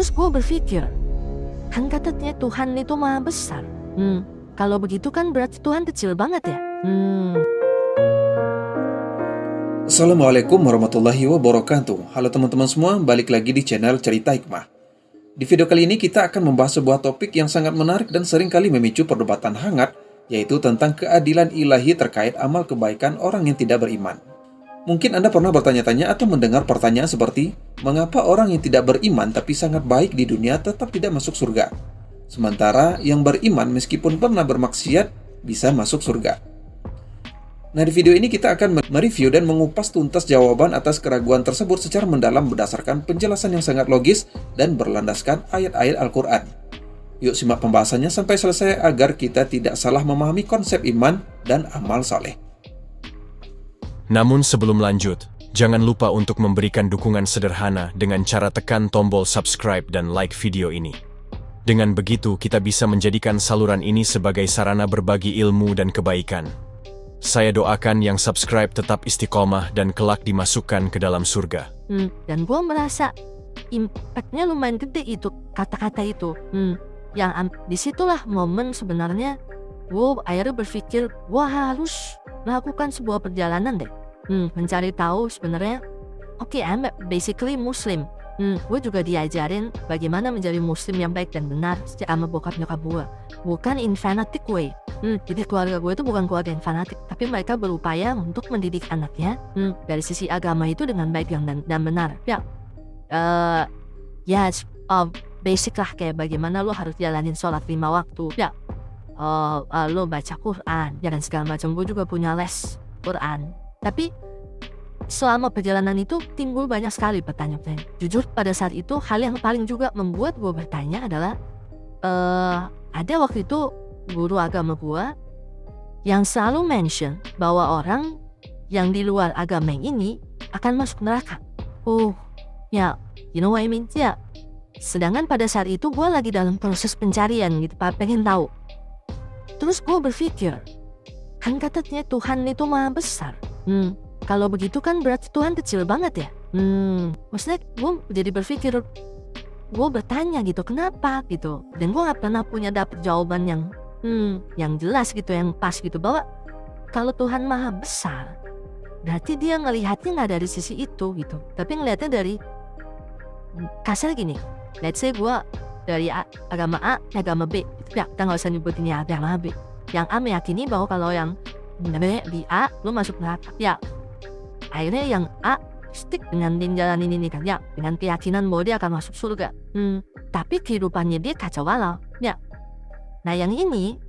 Terus gue berpikir, kan katanya Tuhan itu maha besar. Kalau begitu kan berarti Tuhan kecil banget ya. Assalamualaikum warahmatullahi wabarakatuh. Halo teman-teman semua, balik lagi di channel Cerita Hikmah. Di video kali ini kita akan membahas sebuah topik yang sangat menarik dan seringkali memicu perdebatan hangat, yaitu tentang keadilan ilahi terkait amal kebaikan orang yang tidak beriman. Mungkin Anda pernah bertanya-tanya atau mendengar pertanyaan seperti, mengapa orang yang tidak beriman tapi sangat baik di dunia tetap tidak masuk surga? Sementara yang beriman meskipun pernah bermaksiat bisa masuk surga. Nah, di video ini kita akan mereview dan mengupas tuntas jawaban atas keraguan tersebut secara mendalam berdasarkan penjelasan yang sangat logis dan berlandaskan ayat-ayat Al-Quran. Yuk simak pembahasannya sampai selesai agar kita tidak salah memahami konsep iman dan amal saleh. Namun sebelum lanjut, jangan lupa untuk memberikan dukungan sederhana dengan cara tekan tombol subscribe dan like video ini. Dengan begitu kita bisa menjadikan saluran ini sebagai sarana berbagi ilmu dan kebaikan. Saya doakan yang subscribe tetap istiqomah dan kelak dimasukkan ke dalam surga. Dan gue merasa impactnya lumayan gede itu, kata-kata itu. Disitulah momen sebenarnya gue akhirnya berpikir, gue harus melakukan sebuah perjalanan deh. Mencari tahu sebenarnya, I'm basically Muslim. Gue juga diajarin bagaimana menjadi Muslim yang baik dan benar sama bokap nyokap gue. Bukan in fanatic way. Jadi keluarga gue itu bukan keluarga yang fanatik, tapi mereka berupaya untuk mendidik anaknya dari sisi agama itu dengan baik dan benar. Basic lah, kayak bagaimana lo harus jalanin sholat 5 waktu. Lo baca Quran, dan segala macam. Gue juga punya les Quran. Tapi selama perjalanan itu timbul banyak sekali pertanyaan. Jujur pada saat itu hal yang paling juga membuat gue bertanya adalah ada waktu itu guru agama gue yang selalu mention bahwa orang yang di luar agama ini akan masuk neraka. You know what I mean? Sedangkan pada saat itu gue lagi dalam proses pencarian gitu, pengen tahu. Terus gue berpikir, kan katanya Tuhan itu maha besar. Kalau begitu kan berarti Tuhan kecil banget ya. Maksudnya gue jadi berpikir, gue bertanya gitu, kenapa gitu. Dan gue gak pernah punya dapet jawaban yang jelas gitu, yang pas gitu, bahwa kalau Tuhan maha besar berarti dia ngelihatnya gak dari sisi itu gitu, tapi ngelihatnya dari kasar gini. Let's say gue dari agama A, agama B gitu. Kita gak usah nyebutin ya agama B. Yang A meyakini bahwa kalau yang di A lo masuk neraka. Akhirnya yang A stick dengan jalanin ini kan, dengan keyakinan bahwa dia akan masuk surga. Tapi kehidupannya dia kacau balau. Nah yang ini,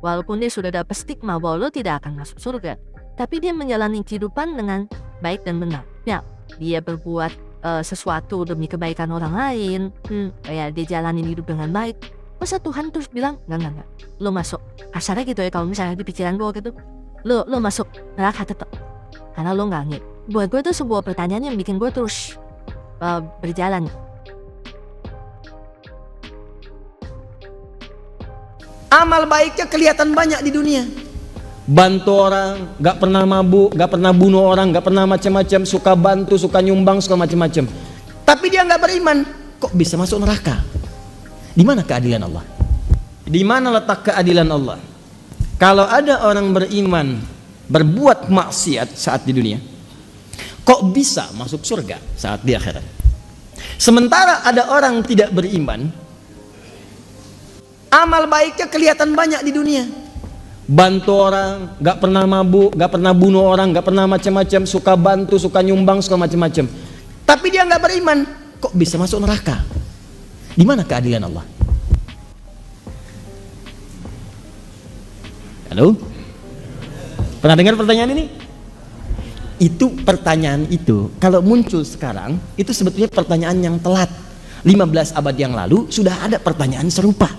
walaupun dia sudah dapat stigma bahwa lo tidak akan masuk surga, tapi dia menjalani kehidupan dengan baik dan benar. Dia berbuat sesuatu demi kebaikan orang lain, kayak dia jalanin hidup dengan baik. Masa Tuhan terus bilang, enggak, lo masuk. Kasarnya gitu ya, kalau misalnya di pikiran gue gitu, lo masuk neraka tetap. Karena lo nggak ngit. Buat gue itu sebuah pertanyaan yang bikin gue terus berjalan. Amal baiknya kelihatan banyak di dunia. Bantu orang, gak pernah mabuk, gak pernah bunuh orang, gak pernah macam-macam, suka bantu, suka nyumbang, suka macam-macam. Tapi dia gak beriman, kok bisa masuk neraka? Di mana keadilan Allah? Di mana letak keadilan Allah? Kalau ada orang beriman berbuat maksiat saat di dunia, kok bisa masuk surga saat di akhirat? Sementara ada orang tidak beriman, amal baiknya kelihatan banyak di dunia. Bantu orang, gak pernah mabuk, gak pernah bunuh orang, gak pernah macam-macam, suka bantu, suka nyumbang, suka macam-macam. Tapi dia gak beriman, kok bisa masuk neraka? Di mana keadilan Allah? Halo? Pernah dengar pertanyaan ini? Pertanyaan itu kalau muncul sekarang, itu sebetulnya pertanyaan yang telat. 15 abad yang lalu sudah ada pertanyaan serupa.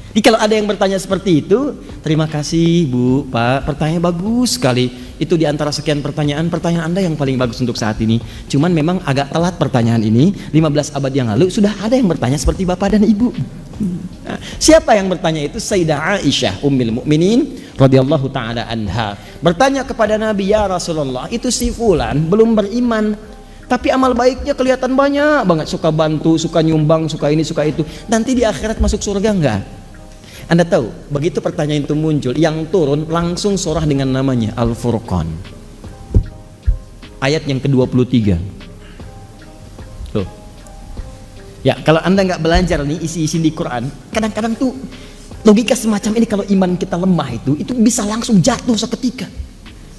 Jadi kalau ada yang bertanya seperti itu, terima kasih Bu, Pak, pertanyaan bagus sekali. Itu diantara sekian pertanyaan Anda yang paling bagus untuk saat ini. Cuman memang agak telat pertanyaan ini. 15 abad yang lalu sudah ada yang bertanya seperti Bapak dan Ibu. Siapa yang bertanya itu? Sayyidah Aisyah Ummul Mukminin radhiyallahu taala anha bertanya kepada Nabi, ya Rasulullah, itu si fulan belum beriman, Tapi amal baiknya kelihatan banyak banget, suka bantu, suka nyumbang, suka ini, suka itu. Nanti di akhirat masuk surga enggak? Anda tahu, begitu pertanyaan itu muncul, yang turun langsung surah dengan namanya Al-Furqan. Ayat yang ke-23. Tuh. Ya, kalau Anda nggak belajar nih isi-isi di Quran, kadang-kadang tuh logika semacam ini kalau iman kita lemah itu bisa langsung jatuh seketika.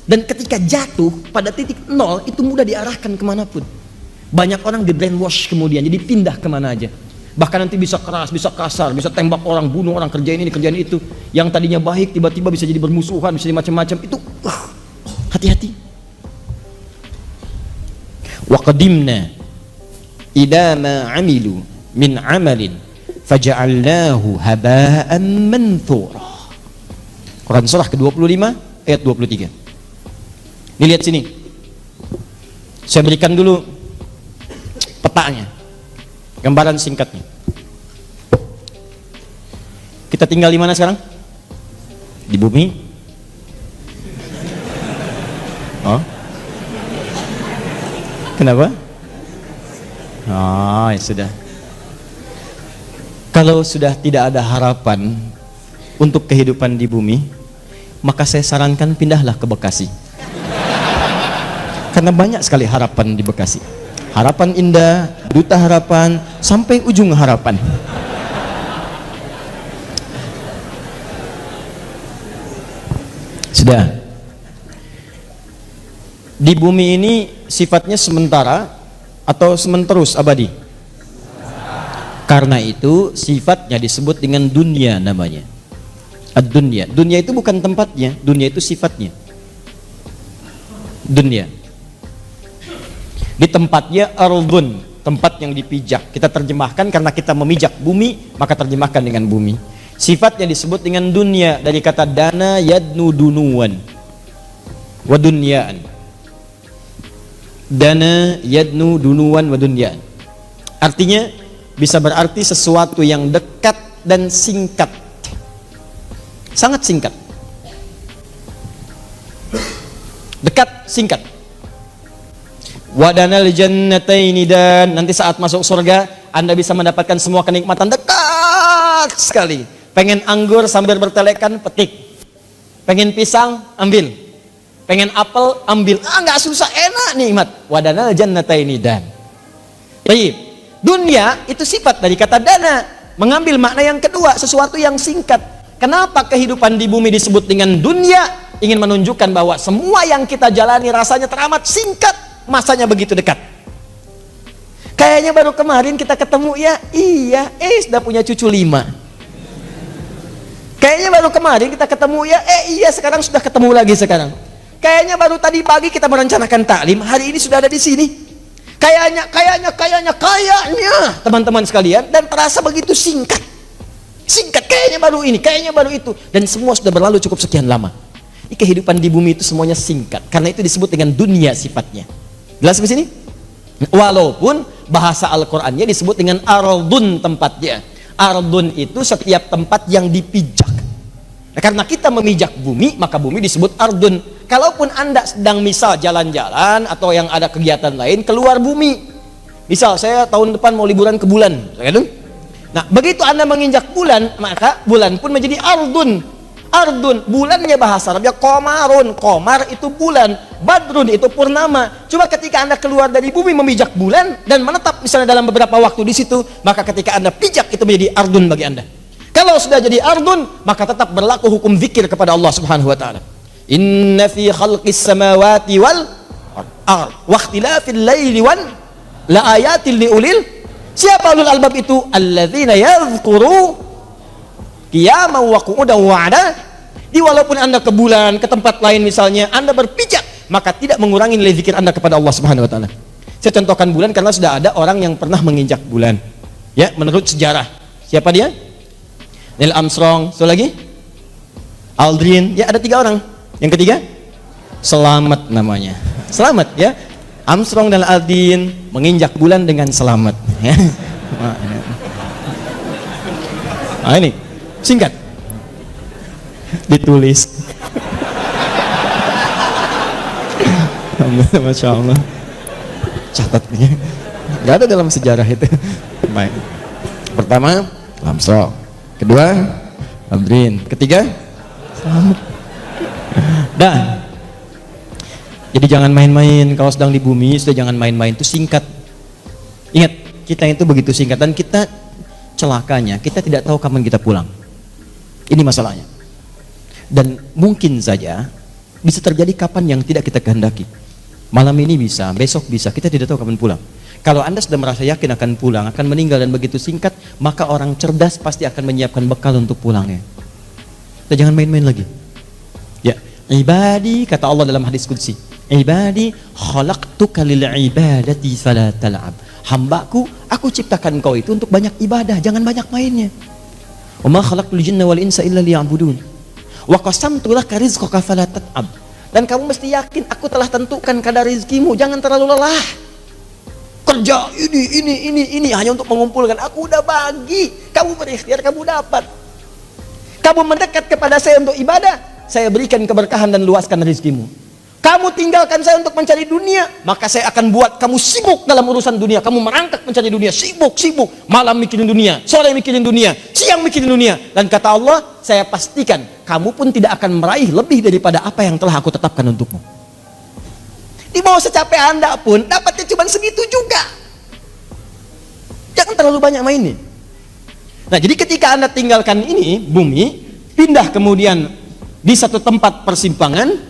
Dan ketika jatuh pada titik nol itu mudah diarahkan kemanapun. Banyak orang di brainwash kemudian, jadi pindah kemana aja. Bahkan nanti bisa keras, bisa kasar, bisa tembak orang, bunuh orang, kerjain ini, kerjain itu. Yang tadinya baik tiba-tiba bisa jadi bermusuhan, bisa jadi macam-macam. Itu hati-hati. Wa qadimna ila ma amilu min amalin faja'alnahu haba'an manthura. Quran surah ke-25 ayat 23. Ini lihat sini. Saya berikan dulu petanya, gambaran singkatnya. Kita tinggal di mana sekarang? Di bumi. Oh. Kenapa? Oh, ya sudah. Kalau sudah tidak ada harapan untuk kehidupan di bumi, maka saya sarankan pindahlah ke Bekasi. Karena banyak sekali harapan di Bekasi. Harapan Indah, Duta Harapan, sampai ujung harapan. Sudah. Di bumi ini sifatnya sementara atau sementerus abadi? Karena itu sifatnya disebut dengan dunia namanya. Ad-dunya. Dunia itu bukan tempatnya, dunia itu sifatnya. Dunia. Di tempatnya ardun, tempat yang dipijak. Kita terjemahkan karena kita memijak bumi, maka terjemahkan dengan bumi. Sifatnya disebut dengan dunia dari kata dana yadnu dunuan wa dunyaan. Dana yadnu dunuan wa dunyaan. Artinya bisa berarti sesuatu yang dekat dan singkat. Sangat singkat. Dekat, singkat. Wadanal jannataini, dan nanti saat masuk surga Anda bisa mendapatkan semua kenikmatan dekat sekali. Pengen anggur sambil bertelekan, petik. Pengen pisang, ambil. Pengen apel, ambil. Nggak susah, enak, nikmat. Wadanal jannataini dan. Baik. Dunia itu sifat dari kata dana, mengambil makna yang kedua, sesuatu yang singkat. Kenapa kehidupan di bumi disebut dengan dunia? Ingin menunjukkan bahwa semua yang kita jalani rasanya teramat singkat. Masanya begitu dekat. Kayaknya baru kemarin kita ketemu ya. Iya, sudah punya cucu 5. Kayaknya baru kemarin kita ketemu ya. Iya, sekarang sudah ketemu lagi sekarang. Kayaknya baru tadi pagi kita merencanakan taklim, hari ini sudah ada di sini. Kayaknya teman-teman sekalian, dan terasa begitu singkat. Singkat, kayaknya baru ini, kayaknya baru itu, dan semua sudah berlalu cukup sekian lama. Ini kehidupan di bumi itu semuanya singkat, karena itu disebut dengan dunia sifatnya. Jelas di sini? Walaupun bahasa Al-Qur'annya disebut dengan ardun tempatnya. Ardun itu setiap tempat yang dipijak. Nah, karena kita memijak bumi, maka bumi disebut ardun. Kalaupun Anda sedang misal jalan-jalan atau yang ada kegiatan lain keluar bumi. Misal saya tahun depan mau liburan ke bulan, nah, begitu Anda menginjak bulan, maka bulan pun menjadi ardun. Ardun, bulannya bahasa Arabnya komarun. Komar itu bulan, badrun itu purnama. Cuma ketika Anda keluar dari bumi memijak bulan dan menetap misalnya dalam beberapa waktu di situ, maka ketika Anda pijak itu menjadi ardun bagi Anda. Kalau sudah jadi ardun, maka tetap berlaku hukum zikir kepada Allah Subhanahu wa taala. Inna fi khalqis samawati wal ard wa ikhtilafil laili wan la ayatil liulil. Siapa ulul albab itu? Alladzina yadhkuru qiyaman wa qu'udan wa 'ala. Di walaupun Anda ke bulan, ke tempat lain misalnya, Anda berpijak, maka tidak mengurangi nilai zikir Anda kepada Allah Subhanahu wa taala. Saya contohkan bulan karena sudah ada orang yang pernah menginjak bulan. Ya, menurut sejarah. Siapa dia? Neil Armstrong, satu lagi? Aldrin, ya ada 3 orang. Yang ketiga? Selamat namanya. Selamat ya. Armstrong dan Aldrin menginjak bulan dengan selamat. Ya. Nah ini singkat, ditulis. Masya Allah. catat nih. Nggak ada dalam sejarah itu. Baik. Pertama, Lamso. Kedua, Aldrin. Ketiga, Selamat. Dah. Jadi jangan main-main kalau sedang di bumi, sudah jangan main-main, itu singkat. Ingat, kita itu begitu singkat dan kita celakanya, kita tidak tahu kapan kita pulang. Ini masalahnya. Dan mungkin saja bisa terjadi kapan yang tidak kita kehendaki. Malam ini bisa, besok bisa, kita tidak tahu kapan pulang. Kalau Anda sudah merasa yakin akan pulang, akan meninggal dan begitu singkat, maka orang cerdas pasti akan menyiapkan bekal untuk pulangnya. Kita jangan main-main lagi. Ya, ibadi, kata Allah dalam hadis qudsi, ibadi khalaqtuka lil ibadati fala tal'ab. Hambaku, aku ciptakan kau itu untuk banyak ibadah, jangan banyak mainnya. Wa ma khalaqtul jinna wal insa illa liya'budun. Wa qasamtu laka rizqaka fala tat'ab. Dan kamu mesti yakin aku telah tentukan kadar rizkimu, jangan terlalu lelah. Kerja ini hanya untuk mengumpulkan. Aku udah bagi, kamu berikhtiar, kamu dapat. Kamu mendekat kepada saya untuk ibadah, saya berikan keberkahan dan luaskan rizkimu. Kamu tinggalkan saya untuk mencari dunia, maka saya akan buat kamu sibuk dalam urusan dunia. Kamu merangkak mencari dunia, sibuk. Malam mikirin dunia, sore mikirin dunia, siang mikirin dunia. Dan kata Allah, saya pastikan kamu pun tidak akan meraih lebih daripada apa yang telah aku tetapkan untukmu. Di bawah secapek Anda pun dapatnya cuma segitu juga. Jangan terlalu banyak mainnya. Nah, jadi ketika Anda tinggalkan ini, bumi, pindah kemudian di satu tempat persimpangan,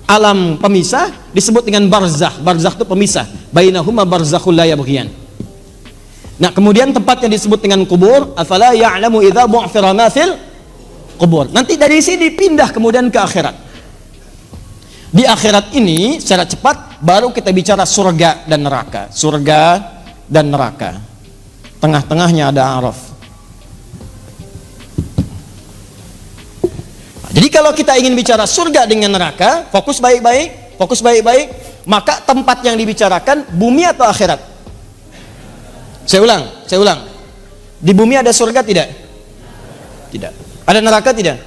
alam pemisah, disebut dengan barzakh. Barzakh itu pemisah. Bainahuma barzakhul la yabghiyan. Nah, kemudian tempatnya disebut dengan kubur. Afala ya'lamu idza bu'thira ma fil kubur. Nanti dari sini pindah kemudian ke akhirat. Di akhirat ini secara cepat baru kita bicara surga dan neraka. Surga dan neraka. Tengah-tengahnya ada Araf. Jadi kalau kita ingin bicara surga dengan neraka, fokus baik-baik, maka tempat yang dibicarakan bumi atau akhirat? Saya ulang. Di bumi ada surga tidak? Tidak. Ada neraka tidak?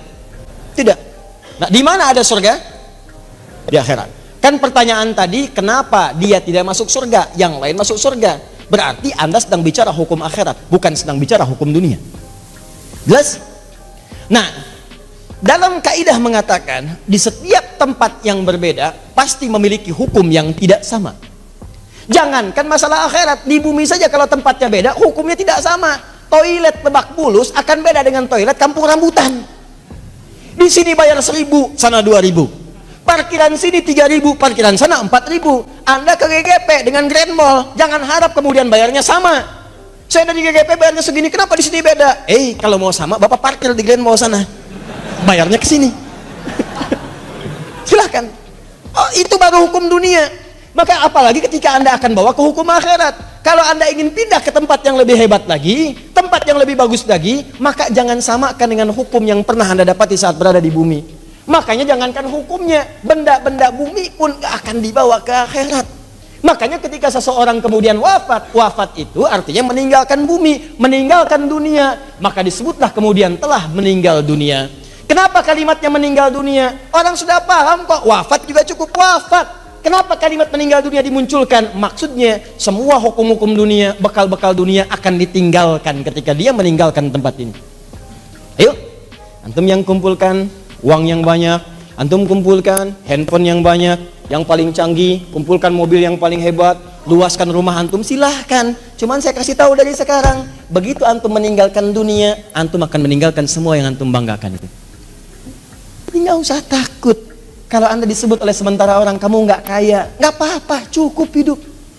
Tidak. Nah, di mana ada surga? Di akhirat. Kan pertanyaan tadi, kenapa dia tidak masuk surga, yang lain masuk surga? Berarti Anda sedang bicara hukum akhirat, bukan sedang bicara hukum dunia. Jelas? Nah, dalam kaidah mengatakan di setiap tempat yang berbeda pasti memiliki hukum yang tidak sama. Jangankan masalah akhirat, di bumi saja kalau tempatnya beda hukumnya tidak sama. Toilet Lebak Bulus akan beda dengan toilet Kampung Rambutan. Di sini bayar 1.000, sana 2.000. Parkiran sini 3.000, parkiran sana 4.000. Anda ke GGP dengan Grand Mall, jangan harap kemudian bayarnya sama. Saya dari GGP bayarnya segini, kenapa di sini beda? Kalau mau sama, Bapak parkir di Grand Mall sana. Bayarnya ke sini. Silahkan. Oh, itu baru hukum dunia. Maka apalagi ketika Anda akan bawa ke hukum akhirat. Kalau Anda ingin pindah ke tempat yang lebih hebat lagi, tempat yang lebih bagus lagi, maka jangan samakan dengan hukum yang pernah Anda dapati saat berada di bumi. Makanya jangankan hukumnya, benda-benda bumi pun akan dibawa ke akhirat. Makanya ketika seseorang kemudian wafat itu artinya meninggalkan bumi, meninggalkan dunia, maka disebutlah kemudian telah meninggal dunia. Kenapa kalimatnya meninggal dunia? Orang sudah paham kok, wafat juga cukup wafat. Kenapa kalimat meninggal dunia dimunculkan? Maksudnya semua hukum-hukum dunia, bekal-bekal dunia akan ditinggalkan ketika dia meninggalkan tempat ini. Ayo, antum yang kumpulkan uang yang banyak, antum kumpulkan handphone yang banyak, yang paling canggih, kumpulkan mobil yang paling hebat, luaskan rumah antum, silahkan. Cuman saya kasih tahu dari sekarang, begitu antum meninggalkan dunia, antum akan meninggalkan semua yang antum banggakan itu. Nggak usah takut kalau Anda disebut oleh sementara orang kamu nggak kaya, nggak apa-apa, cukup hidup.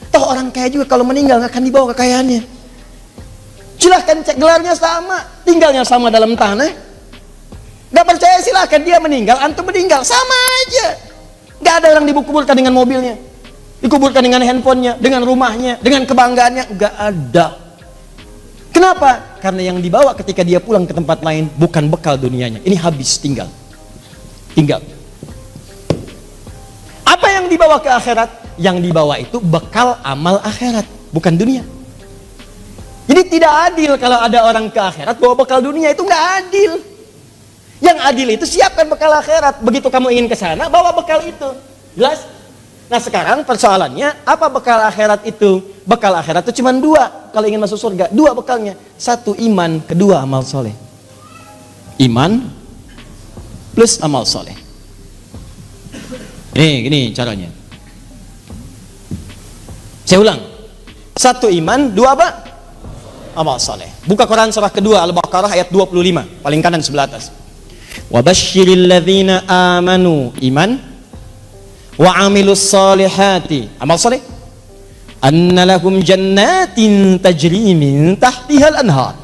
Toh orang kaya juga kalau meninggal nggak akan dibawa kekayaannya. Silahkan cek, gelarnya sama, tinggalnya sama dalam tanah. Nggak percaya silahkan, dia meninggal, antum meninggal, sama aja. Nggak ada orang dikuburkan dengan mobilnya, dikuburkan dengan handphonenya, dengan rumahnya, dengan kebanggaannya, nggak ada. Kenapa? Karena yang dibawa ketika dia pulang ke tempat lain bukan bekal dunianya, ini habis, tinggal. Apa yang dibawa ke akhirat? Yang dibawa itu bekal amal akhirat, bukan dunia. Jadi tidak adil kalau ada orang ke akhirat bawa bekal dunia, itu nggak adil. Yang adil itu siapkan bekal akhirat. Begitu kamu ingin ke sana, bawa bekal itu. Jelas? Nah sekarang persoalannya, apa bekal akhirat itu? Bekal akhirat itu cuma dua kalau ingin masuk surga. Dua bekalnya. Satu iman, kedua amal soleh. Iman plus amal soleh. Gini caranya. Saya ulang. Satu iman, dua apa? Amal soleh. Buka Quran surah kedua Al-Baqarah ayat 25, paling kanan sebelah atas. Wa basyiril ladzina amanu, iman, wa amilus solihati, amal soleh, anna lahum jannatin tajri min tahtihal anhar.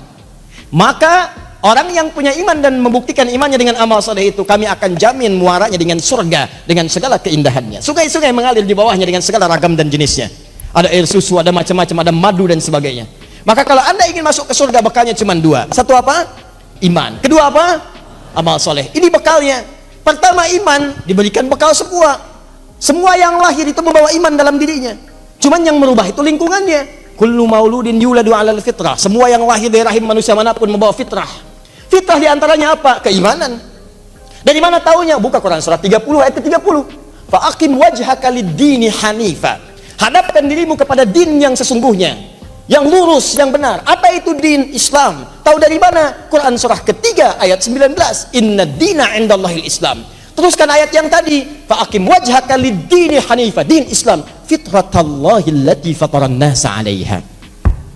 Maka orang yang punya iman dan membuktikan imannya dengan amal soleh itu, kami akan jamin muaranya dengan surga dengan segala keindahannya. Sungai-sungai mengalir di bawahnya dengan segala ragam dan jenisnya. Ada air susu, ada macam-macam, ada madu dan sebagainya. Maka kalau anda ingin masuk ke surga, bekalnya cuma dua. Satu apa? Iman. Kedua apa? Amal soleh. Ini bekalnya. Pertama iman, diberikan bekal semua. Semua yang lahir itu membawa iman dalam dirinya. Cuman yang merubah itu lingkungannya. Kullu mauludin yuladu 'alal fitrah. Semua yang lahir dari rahim manusia manapun membawa fitrah. Fitrah diantaranya apa? Keimanan. Dari mana taunya? Buka Quran surah 30 ayat 30. Fa aqim wajhaka lid-dini hanifa. Hadapkan dirimu kepada din yang sesungguhnya, yang lurus, yang benar. Apa itu din? Islam. Tahu dari mana? Quran surah ketiga ayat 19. Inna dina 'indallahil Islam. Teruskan ayat yang tadi, fa aqim wajhaka lid-dini hanifa, din Islam, fitratallahi allati fataran nasa 'alaiha.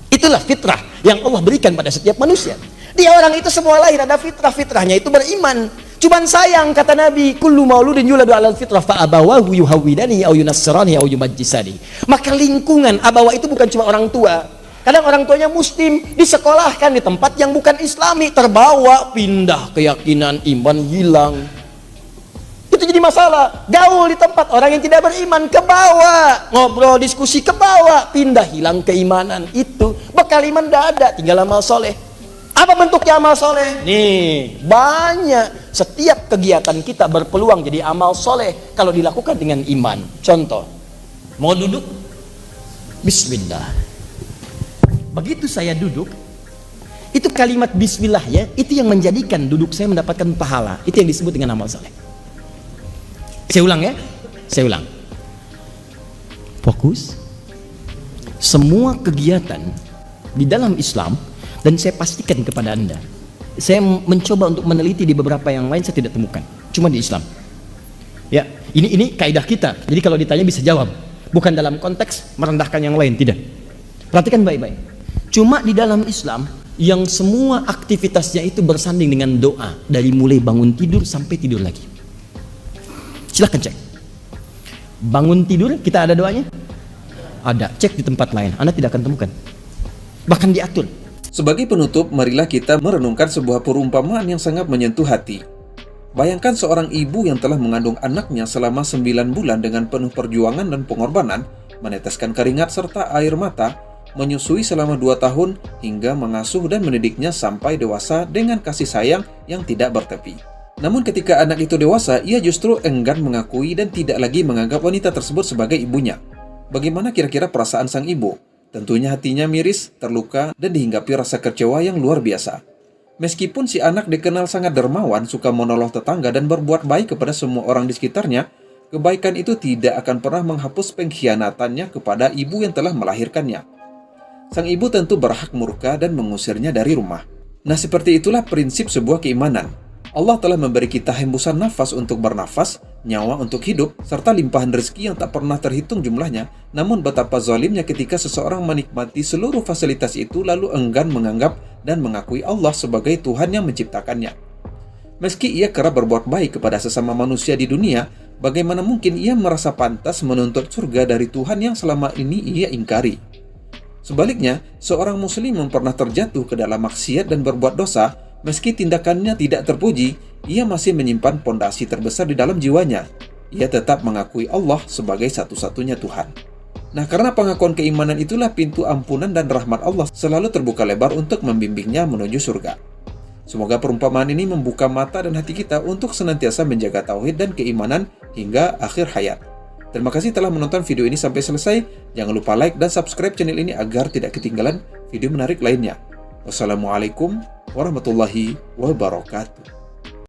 Itulah fitrah yang Allah berikan pada setiap manusia. Dia orang itu semua lahir ada fitrah-fitrahnya itu beriman. Cuman sayang kata Nabi, kullu mauludin yuladu 'alal fitrah fa abawahu yuhawwidani aw yunassirani aw yumajjisani. Maka lingkungan abawa itu bukan cuma orang tua. Kadang orang tuanya muslim, disekolahkan di tempat yang bukan islami, terbawa, pindah keyakinan, iman hilang. Itu jadi masalah. Gaul di tempat orang yang tidak beriman, ke bawah, ngobrol diskusi ke bawah, pindah hilang keimanan. Itu bekal iman tidak ada, tinggal amal soleh. Apa bentuknya amal soleh? Nih, banyak. Setiap kegiatan kita berpeluang jadi amal soleh kalau dilakukan dengan iman. Contoh, mau duduk, bismillah. Begitu saya duduk, itu kalimat bismillah ya, itu yang menjadikan duduk saya mendapatkan pahala. Itu yang disebut dengan amal soleh. Saya ulang ya, saya ulang. Fokus. Semua kegiatan di dalam Islam, dan saya pastikan kepada anda, saya mencoba untuk meneliti di beberapa yang lain, saya tidak temukan, cuma di Islam. Ya, ini kaidah kita. Jadi kalau ditanya bisa jawab, bukan dalam konteks merendahkan yang lain, tidak. Perhatikan baik-baik. Cuma di dalam Islam yang semua aktivitasnya itu bersanding dengan doa, dari mulai bangun tidur sampai tidur lagi. Silahkan cek. Bangun tidur kita ada doanya? Ada. Cek di tempat lain, anda tidak akan temukan. Bahkan diatur. Sebagai penutup, marilah kita merenungkan sebuah perumpamaan yang sangat menyentuh hati. Bayangkan seorang ibu yang telah mengandung anaknya selama 9 bulan dengan penuh perjuangan dan pengorbanan, meneteskan keringat serta air mata, menyusui selama 2 tahun, hingga mengasuh dan mendidiknya sampai dewasa dengan kasih sayang yang tidak bertepi. Namun ketika anak itu dewasa, ia justru enggan mengakui dan tidak lagi menganggap wanita tersebut sebagai ibunya. Bagaimana kira-kira perasaan sang ibu? Tentunya hatinya miris, terluka, dan dihinggapi rasa kecewa yang luar biasa. Meskipun si anak dikenal sangat dermawan, suka menolong tetangga, dan berbuat baik kepada semua orang di sekitarnya, kebaikan itu tidak akan pernah menghapus pengkhianatannya kepada ibu yang telah melahirkannya. Sang ibu tentu berhak murka dan mengusirnya dari rumah. Nah, seperti itulah prinsip sebuah keimanan. Allah telah memberi kita hembusan nafas untuk bernafas, nyawa untuk hidup, serta limpahan rezeki yang tak pernah terhitung jumlahnya. Namun betapa zalimnya ketika seseorang menikmati seluruh fasilitas itu lalu enggan menganggap dan mengakui Allah sebagai Tuhan yang menciptakannya. Meski ia kerap berbuat baik kepada sesama manusia di dunia, bagaimana mungkin ia merasa pantas menuntut surga dari Tuhan yang selama ini ia ingkari? Sebaliknya, seorang muslim yang pernah terjatuh ke dalam maksiat dan berbuat dosa, meski tindakannya tidak terpuji, ia masih menyimpan pondasi terbesar di dalam jiwanya. Ia tetap mengakui Allah sebagai satu-satunya Tuhan. Nah, karena pengakuan keimanan itulah pintu ampunan dan rahmat Allah selalu terbuka lebar untuk membimbingnya menuju surga. Semoga perumpamaan ini membuka mata dan hati kita untuk senantiasa menjaga tauhid dan keimanan hingga akhir hayat. Terima kasih telah menonton video ini sampai selesai. Jangan lupa like dan subscribe channel ini agar tidak ketinggalan video menarik lainnya. Wassalamualaikum warahmatullahi wabarakatuh.